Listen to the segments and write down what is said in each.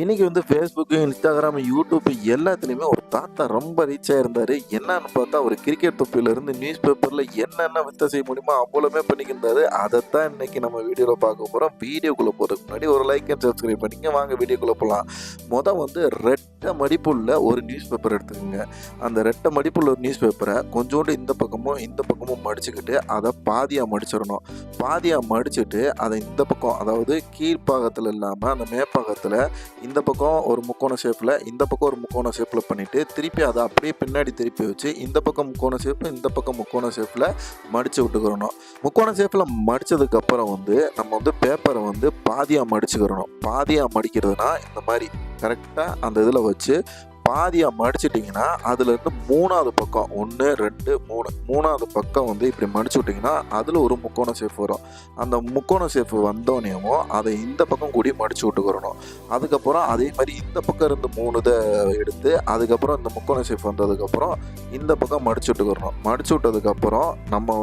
இன்னைக்கு வந்து Facebook, Instagram, YouTube எல்லாத்துலேயுமே ஒரு தாத்தா ரொம்ப ரீச் ஆயிருந்தாரு. என்னன்னு பார்த்தா ஒரு கிரிக்கெட் தொப்பியிலேருந்து நியூஸ் பேப்பரில் என்னென்ன வித்த செய்ய முடியுமோ அவ்வளோமே பண்ணிக்கிருந்தாரு. அதைத்தான் இன்னைக்கு நம்ம வீடியோவில் பார்க்க போகிறோம். வீடியோக்குள்ளே போகிறதுக்கு முன்னாடி ஒரு லைக் அண்ட் சப்ஸ்கிரைப் பண்ணிங்க. வாங்க வீடியோக்குள்ளே போகலாம். வந்து ரெட்டை மடிப்புள்ள ஒரு நியூஸ் பேப்பர் எடுத்துக்கோங்க. அந்த ரெட்டை மடிப்புள்ள ஒரு நியூஸ் பேப்பரை கொஞ்சோண்டு இந்த பக்கமும் மடிச்சுக்கிட்டு அதை பாதியாக மடிச்சிடணும். பாதியாக மடிச்சுட்டு அதை இந்த பக்கம், அதாவது கீழ்ப்பாகத்தில் இல்லாமல் அந்த மேற்பாகத்தில் இந்த பக்கம் ஒரு முக்கோண ஷேப்பில், இந்த பக்கம் ஒரு முக்கோண ஷேப்பில் பண்ணிவிட்டு திருப்பி அதை அப்படியே பின்னாடி திருப்பி வச்சு இந்த பக்கம் முக்கோண ஷேப்பு, இந்த பக்கம் முக்கோண ஷேப்பில் மடித்து விட்டுக்கிறணும். முக்கோண ஷேப்பில் மடித்ததுக்கப்புறம் நம்ம பேப்பரை பாதியாக மடிச்சுக்கிறணும். பாதியாக மடிக்கிறதுனா இந்த மாதிரி கரெக்டாக அந்த இதில் வச்சு பாதியாக மடிச்சிட்டிங்கன்னா அதுலேருந்து மூணாவது பக்கம் 1 2 3 மூணாவது பக்கம் இப்படி மடிச்சு விட்டிங்கன்னா அதில் ஒரு முக்கோண ஷேப் வரும். அந்த முக்கோண ஷேப் வந்தோடனேயும் அதை இந்த பக்கம் கூடி மடிச்சு விட்டுக்கிறணும். அதுக்கப்புறம் அதே மாதிரி இந்த பக்கம் இருந்து 3 இதை எடுத்து அதுக்கப்புறம் இந்த முக்கோண ஷேப் வந்ததுக்கப்புறம் இந்த பக்கம் மடிச்சு விட்டுக்கிறணும். மடிச்சு விட்டதுக்கப்புறம் நம்ம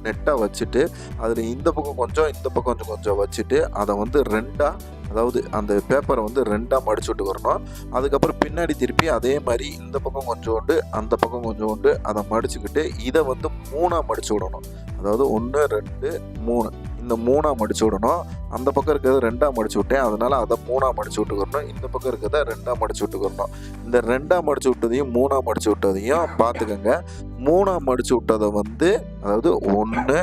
நெட்டாக வச்சுட்டு அதில் இந்த பக்கம் கொஞ்சம் இந்த பக்கம் கொஞ்சம் வச்சுட்டு அதை ரெண்டாக, அதாவது அந்த பேப்பரை ரெண்டாக மடிச்சு விட்டுக்கிறணும். அதுக்கப்புறம் பின்னாடி திருப்பி அதே மாதிரி இந்த பக்கம் கொஞ்சோண்டு அந்த பக்கம் கொஞ்சோண்டு அதை மடிச்சுக்கிட்டு இதை மூணாக மடிச்சு விடணும். அதாவது 1 2 3 இந்த மூணாக மடிச்சு விடணும். அந்த பக்கம் இருக்கிறத ரெண்டாக மடிச்சு விட்டேன், அதனால் அதை மூணாக மடிச்சு விட்டுக்கிறணும். இந்த பக்கம் இருக்கிறத ரெண்டாக மடிச்சு விட்டுக்கிறணும். இந்த ரெண்டாக மடிச்சு விட்டதையும் மூணாக மடிச்சு விட்டதையும் பார்த்துக்கோங்க. மூணாக மடிச்சு விட்டதை அதாவது 1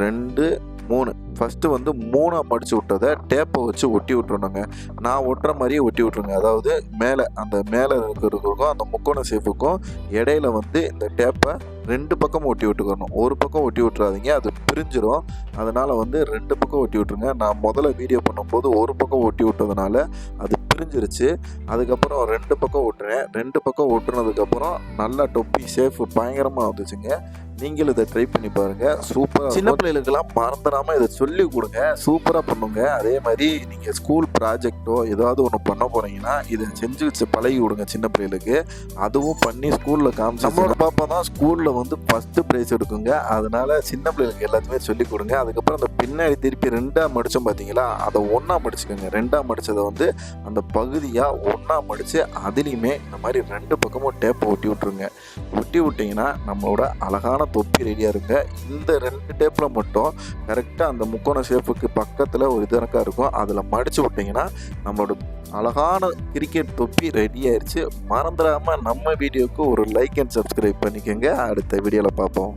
2 3 ஃபஸ்ட்டு மூணாக மடிச்சு விட்டதை டேப்பை வச்சு ஒட்டி விட்டுருணுங்க. நான் ஒட்டுற மாதிரியே ஒட்டி விட்ருங்க. அதாவது மேலே இருக்கிறதுக்கும் அந்த முக்கோண ஷேப்புக்கும் இடையில இந்த டேப்பை 2 பக்கமும் ஒட்டி விட்டுக்கணும். ஒரு பக்கம் ஒட்டி விட்டுறாதீங்க, அது பிரிஞ்சிடும். அதனால் 2 பக்கம் ஒட்டி விட்ருங்க. நான் முதல்ல வீடியோ பண்ணும்போது ஒரு பக்கம் ஒட்டி விட்டதுனால அது பிரிஞ்சிருச்சு. அதுக்கப்புறம் 2 பக்கம் ஒட்டுறேன். 2 பக்கம் ஒட்டுனதுக்கப்புறம் நல்லா டொப்பி ஷேஃப் பயங்கரமாக வந்துச்சுங்க. நீங்களும் இதை ட்ரை பண்ணி பாருங்கள். சூப்பராக, சின்ன பிள்ளைகளுக்கெல்லாம் மறந்துடாமல் இதை சொல்லி கொடுங்க. சூப்பராக பண்ணுங்க. அதே மாதிரி நீங்கள் ஸ்கூல் ப்ராஜெக்டோ ஏதாவது ஒன்று பண்ண போகிறீங்கன்னா இதை செஞ்சு வச்சு பழகி விடுங்க சின்ன பிள்ளைகளுக்கு. அதுவும் பண்ணி ஸ்கூலில் காமிச்சு, நம்மளோட பாப்பா தான் ஸ்கூலில் ஃபஸ்ட்டு ப்ரைஸ் எடுக்குங்க. அதனால் சின்ன பிள்ளைகளுக்கு எல்லாத்தையுமே சொல்லி கொடுங்க. அதுக்கப்புறம் அந்த பின்னாடி திருப்பி 2ஆக மடித்தோம் பார்த்தீங்களா, அதை 1ஆக மடிச்சுக்கோங்க. 2ஆக மடித்ததை அந்த பகுதியாக 1ஆக மடித்து அதுலேயுமே இந்த மாதிரி 2 பக்கமும் டேப்பை ஒட்டி விட்ருங்க. ஒட்டி விட்டிங்கன்னா நம்மளோட அழகான தொப்பி ரெடியாக இருங்க. இந்த 2 டேப்பில் மட்டும் கரெக்டாக அந்த முக்கோண ஷேப்புக்கு பக்கத்தில் ஒரு இதனக்காக இருக்கும், அதில் மடித்து விட்டிங்கன்னா நம்மளோட அழகான கிரிக்கெட் தொப்பி ரெடி ஆயிடுச்சு. மறந்துடாமல் நம்ம வீடியோவுக்கு ஒரு லைக் அண்ட் சப்ஸ்கிரைப் பண்ணிக்கோங்க. அடுத்த வீடியோவில் பார்ப்போம்.